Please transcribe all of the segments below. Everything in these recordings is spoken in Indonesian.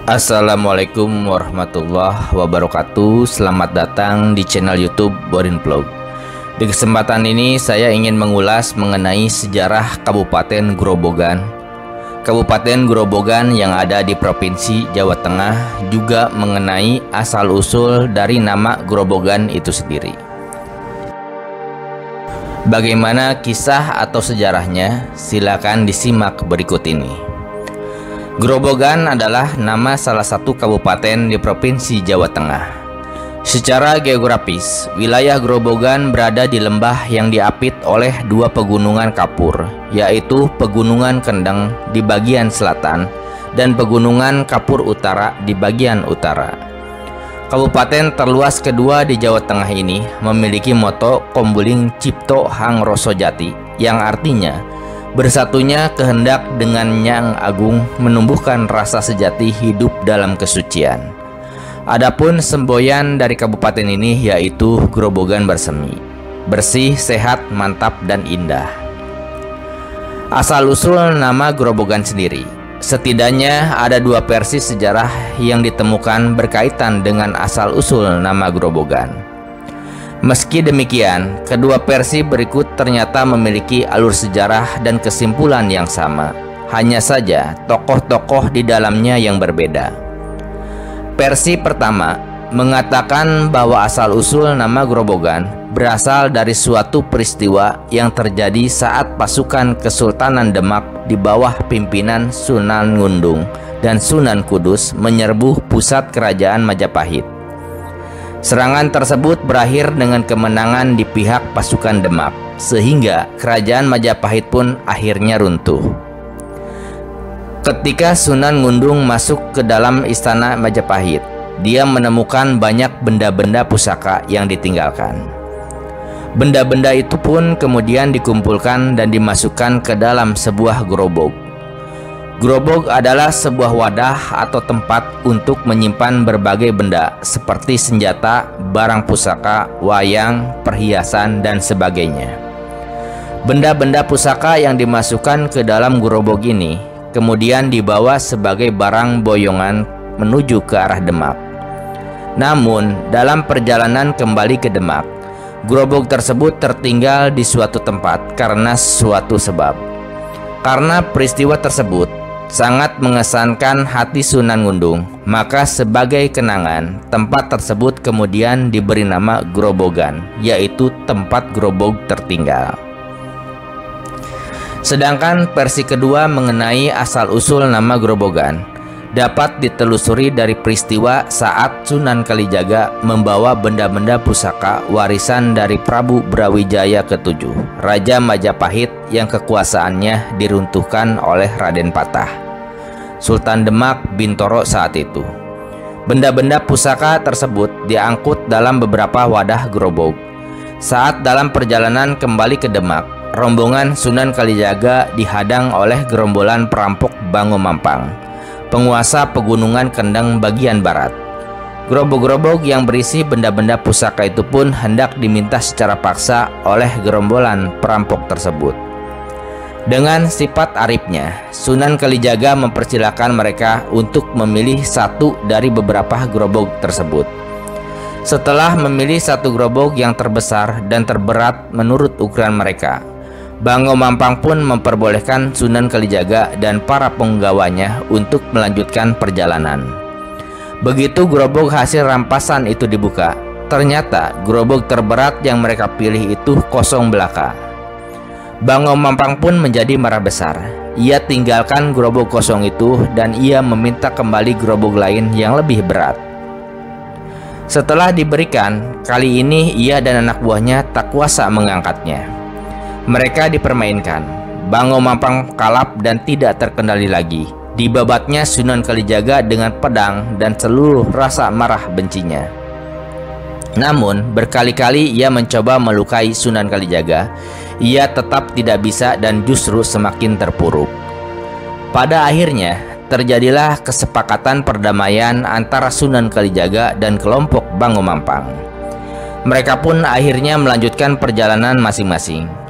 Assalamualaikum warahmatullahi wabarakatuh. Selamat datang di channel YouTube Borin Vlog. Di kesempatan ini saya ingin mengulas mengenai sejarah Kabupaten Grobogan. Kabupaten Grobogan yang ada di Provinsi Jawa Tengah, juga mengenai asal-usul dari nama Grobogan itu sendiri. Bagaimana kisah atau sejarahnya? Silakan disimak berikut ini. Grobogan adalah nama salah satu kabupaten di Provinsi Jawa Tengah. Secara geografis, wilayah Grobogan berada di lembah yang diapit oleh dua pegunungan kapur, yaitu Pegunungan Kendeng di bagian selatan dan Pegunungan Kapur Utara di bagian utara. Kabupaten terluas kedua di Jawa Tengah ini memiliki moto Kombuling Cipto Hang Roso Jati, yang artinya bersatunya kehendak dengan Nyang Agung menumbuhkan rasa sejati hidup dalam kesucian. Adapun semboyan dari kabupaten ini yaitu Grobogan Bersemi, bersih, sehat, mantap, dan indah. Asal-usul nama Grobogan sendiri, setidaknya ada dua versi sejarah yang ditemukan berkaitan dengan asal-usul nama Grobogan. Meski demikian, kedua versi berikut ternyata memiliki alur sejarah dan kesimpulan yang sama. Hanya saja tokoh-tokoh di dalamnya yang berbeda. Versi pertama mengatakan bahwa asal-usul nama Grobogan berasal dari suatu peristiwa yang terjadi saat pasukan Kesultanan Demak di bawah pimpinan Sunan Ngundung dan Sunan Kudus menyerbu pusat kerajaan Majapahit. Serangan tersebut berakhir dengan kemenangan di pihak pasukan Demak, sehingga kerajaan Majapahit pun akhirnya runtuh. Ketika Sunan Ngundung masuk ke dalam istana Majapahit, dia menemukan banyak benda-benda pusaka yang ditinggalkan. Benda-benda itu pun kemudian dikumpulkan dan dimasukkan ke dalam sebuah gerobak. Gerobak adalah sebuah wadah atau tempat untuk menyimpan berbagai benda seperti senjata, barang pusaka, wayang, perhiasan, dan sebagainya. Benda-benda pusaka yang dimasukkan ke dalam gerobak ini kemudian dibawa sebagai barang boyongan menuju ke arah Demak. Namun, dalam perjalanan kembali ke Demak, gerobak tersebut tertinggal di suatu tempat karena suatu sebab. Karena peristiwa tersebut sangat mengesankan hati Sunan Ngundung, maka sebagai kenangan, tempat tersebut kemudian diberi nama Grobogan, yaitu tempat gerobak tertinggal. Sedangkan versi kedua mengenai asal-usul nama Grobogan dapat ditelusuri dari peristiwa saat Sunan Kalijaga membawa benda-benda pusaka warisan dari Prabu Brawijaya ke-7, Raja Majapahit yang kekuasaannya diruntuhkan oleh Raden Patah, Sultan Demak Bintoro saat itu. Benda-benda pusaka tersebut diangkut dalam beberapa wadah gerobak. Saat dalam perjalanan kembali ke Demak, rombongan Sunan Kalijaga dihadang oleh gerombolan perampok Bango Mampang, penguasa Pegunungan Kendeng bagian barat. Gerobak-gerobak yang berisi benda-benda pusaka itu pun hendak diminta secara paksa oleh gerombolan perampok tersebut. Dengan sifat arifnya, Sunan Kalijaga mempersilahkan mereka untuk memilih satu dari beberapa gerobak tersebut. Setelah memilih satu gerobak yang terbesar dan terberat menurut ukuran mereka, Bango Mampang pun memperbolehkan Sunan Kalijaga dan para penggawanya untuk melanjutkan perjalanan. Begitu gerobak hasil rampasan itu dibuka, ternyata gerobak terberat yang mereka pilih itu kosong belaka. Bango Mampang pun menjadi marah besar. Ia tinggalkan gerobak kosong itu dan ia meminta kembali gerobak lain yang lebih berat. Setelah diberikan, kali ini ia dan anak buahnya tak kuasa mengangkatnya. Mereka dipermainkan. Bango Mampang kalap dan tidak terkendali lagi. Dibabatnya Sunan Kalijaga dengan pedang dan seluruh rasa marah bencinya. Namun berkali-kali ia mencoba melukai Sunan Kalijaga. Ia tetap tidak bisa dan justru semakin terpuruk. Pada akhirnya terjadilah kesepakatan perdamaian antara Sunan Kalijaga dan kelompok Bango Mampang. Mereka pun akhirnya melanjutkan perjalanan masing-masing.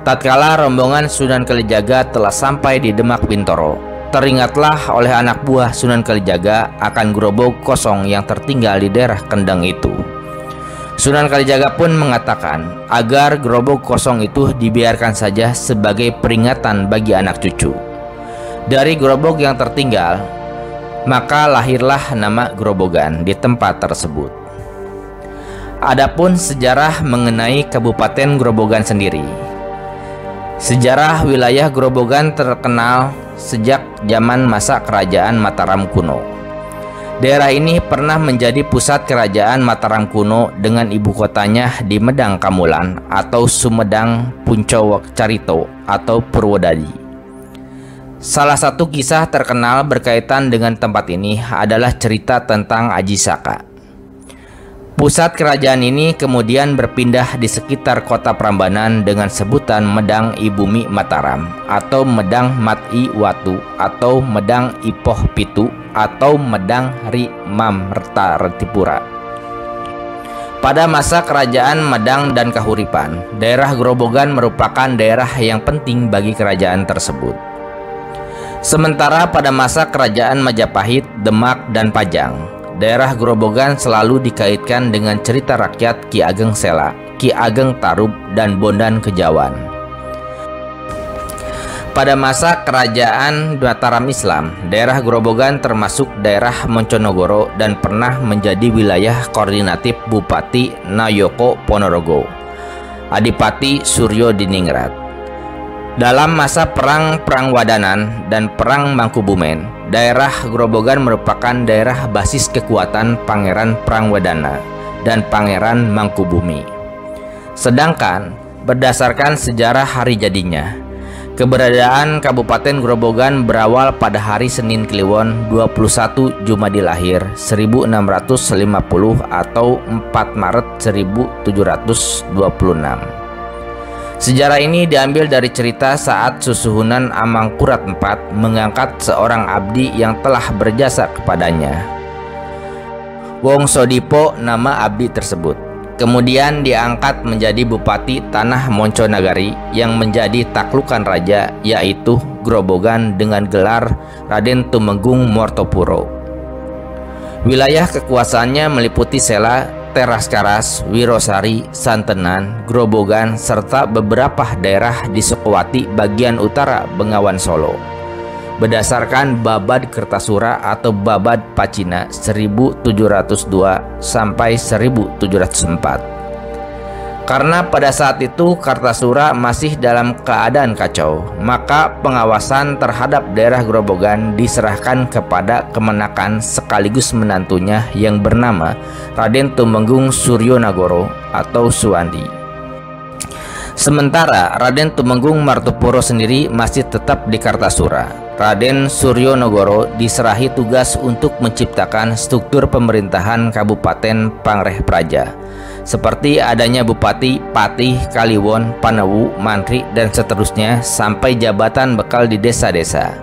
Tatkala rombongan Sunan Kalijaga telah sampai di Demak Bintoro, teringatlah oleh anak buah Sunan Kalijaga akan gerobak kosong yang tertinggal di daerah Kendeng itu. Sunan Kalijaga pun mengatakan agar gerobak kosong itu dibiarkan saja sebagai peringatan bagi anak cucu. Dari gerobak yang tertinggal, maka lahirlah nama Grobogan di tempat tersebut. Adapun sejarah mengenai Kabupaten Grobogan sendiri. Sejarah wilayah Grobogan terkenal sejak zaman masa Kerajaan Mataram kuno. Daerah ini pernah menjadi pusat Kerajaan Mataram kuno dengan ibu kotanya di Medang Kamulan atau Sumedang Punco Carito atau Purwodadi. Salah satu kisah terkenal berkaitan dengan tempat ini adalah cerita tentang Aji Saka. Pusat kerajaan ini kemudian berpindah di sekitar kota Prambanan dengan sebutan Medang Ibumi Mataram atau Medang Mati Watu atau Medang Ipoh Pitu atau Medang Ri Mamrta Retipura. Pada masa kerajaan Medang dan Kahuripan, daerah Grobogan merupakan daerah yang penting bagi kerajaan tersebut. Sementara pada masa kerajaan Majapahit, Demak, dan Pajang, daerah Grobogan selalu dikaitkan dengan cerita rakyat Ki Ageng Sela, Ki Ageng Tarub, dan Bondan Kejawan. Pada masa kerajaan Mataram Islam, daerah Grobogan termasuk daerah Monconegoro dan pernah menjadi wilayah koordinatif Bupati Nayoko Ponorogo, Adipati Suryo Diningrat. Dalam masa Perang Wadanan dan Perang Mangkubumen, daerah Grobogan merupakan daerah basis kekuatan Pangeran Prangwadana dan Pangeran Mangkubumi. Sedangkan berdasarkan sejarah hari jadinya, keberadaan Kabupaten Grobogan berawal pada hari Senin Kliwon 21 Jumadil Akhir 1650 atau 4 Maret 1726. Sejarah ini diambil dari cerita saat Susuhunan Amangkurat IV mengangkat seorang abdi yang telah berjasa kepadanya. Wongso Dipo nama abdi tersebut. Kemudian diangkat menjadi Bupati Tanah Monconagari yang menjadi taklukan raja, yaitu Grobogan dengan gelar Raden Tumenggung Mortopuro. Wilayah kekuasaannya meliputi Sela, Teraskaras, Wirosari, Santenan, Grobogan, serta beberapa daerah di Sukowati bagian utara Bengawan Solo. Berdasarkan Babad Kertasura atau Babad Pacina 1702 sampai 1704. Karena pada saat itu Kartasura masih dalam keadaan kacau, maka pengawasan terhadap daerah Grobogan diserahkan kepada kemenakan sekaligus menantunya yang bernama Raden Tumenggung Suryonagoro atau Suwandi. Sementara Raden Tumenggung Martopuro sendiri masih tetap di Kartasura. Raden Suryonagoro diserahi tugas untuk menciptakan struktur pemerintahan Kabupaten Pangreh Praja, seperti adanya Bupati, Patih, Kaliwon, Panewu, Mantri, dan seterusnya sampai jabatan bekal di desa-desa.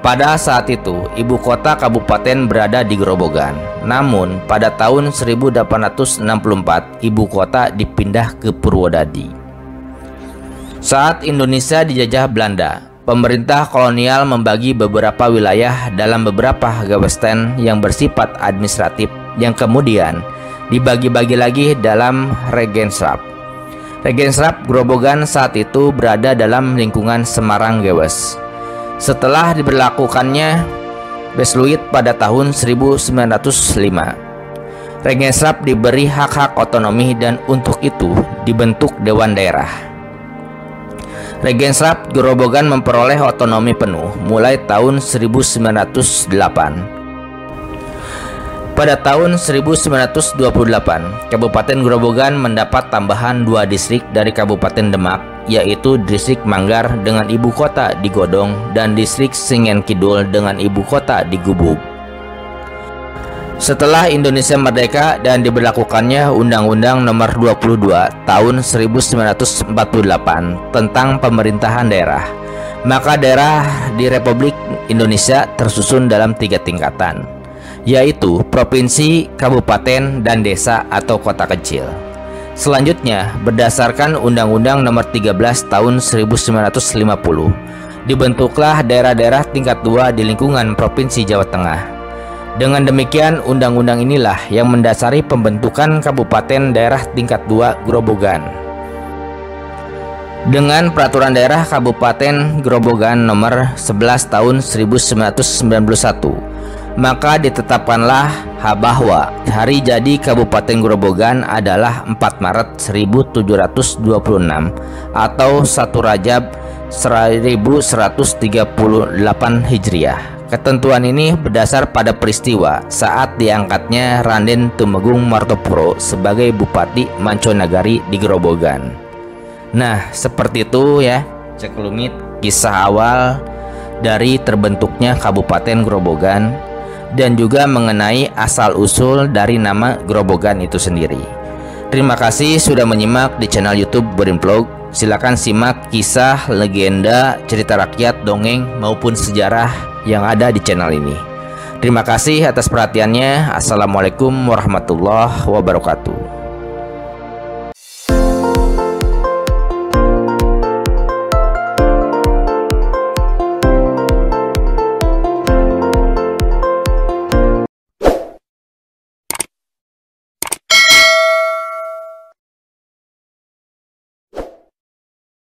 Pada saat itu, ibu kota kabupaten berada di Grobogan. Namun, pada tahun 1864, ibu kota dipindah ke Purwodadi. Saat Indonesia dijajah Belanda, pemerintah kolonial membagi beberapa wilayah dalam beberapa gawesten yang bersifat administratif yang kemudian dibagi-bagi lagi dalam Regensrap. Regensrap Grobogan saat itu berada dalam lingkungan Semarang Gewes. Setelah diberlakukannya Besluit pada tahun 1905, Regensrap diberi hak-hak otonomi dan untuk itu dibentuk Dewan Daerah. Regensrap Grobogan memperoleh otonomi penuh mulai tahun 1908. Pada tahun 1928, Kabupaten Grobogan mendapat tambahan 2 distrik dari Kabupaten Demak, yaitu Distrik Manggar dengan ibu kota di Godong dan Distrik Singen Kidul dengan ibu kota di Gubug. Setelah Indonesia merdeka dan diberlakukannya Undang-Undang Nomor 22 Tahun 1948 tentang pemerintahan daerah, maka daerah di Republik Indonesia tersusun dalam 3 tingkatan, yaitu provinsi, kabupaten, dan desa atau kota kecil. Selanjutnya, berdasarkan Undang-Undang Nomor 13 Tahun 1950, dibentuklah daerah-daerah tingkat 2 di lingkungan Provinsi Jawa Tengah. Dengan demikian, undang-undang inilah yang mendasari pembentukan Kabupaten Daerah Tingkat 2 Grobogan. Dengan Peraturan Daerah Kabupaten Grobogan Nomor 11 Tahun 1991, maka ditetapkanlah bahwa hari jadi Kabupaten Grobogan adalah 4 Maret 1726 atau 1 Rajab 1138 Hijriah. Ketentuan ini berdasar pada peristiwa saat diangkatnya Raden Tumenggung Martopuro sebagai Bupati Manconagari di Grobogan. Nah, seperti itu ya, sekelumit kisah awal dari terbentuknya Kabupaten Grobogan dan juga mengenai asal-usul dari nama Grobogan itu sendiri. Terima kasih sudah menyimak di channel YouTube Borin Vlog. Silakan simak kisah, legenda, cerita rakyat, dongeng maupun sejarah yang ada di channel ini. Terima kasih atas perhatiannya. Assalamualaikum warahmatullahi wabarakatuh.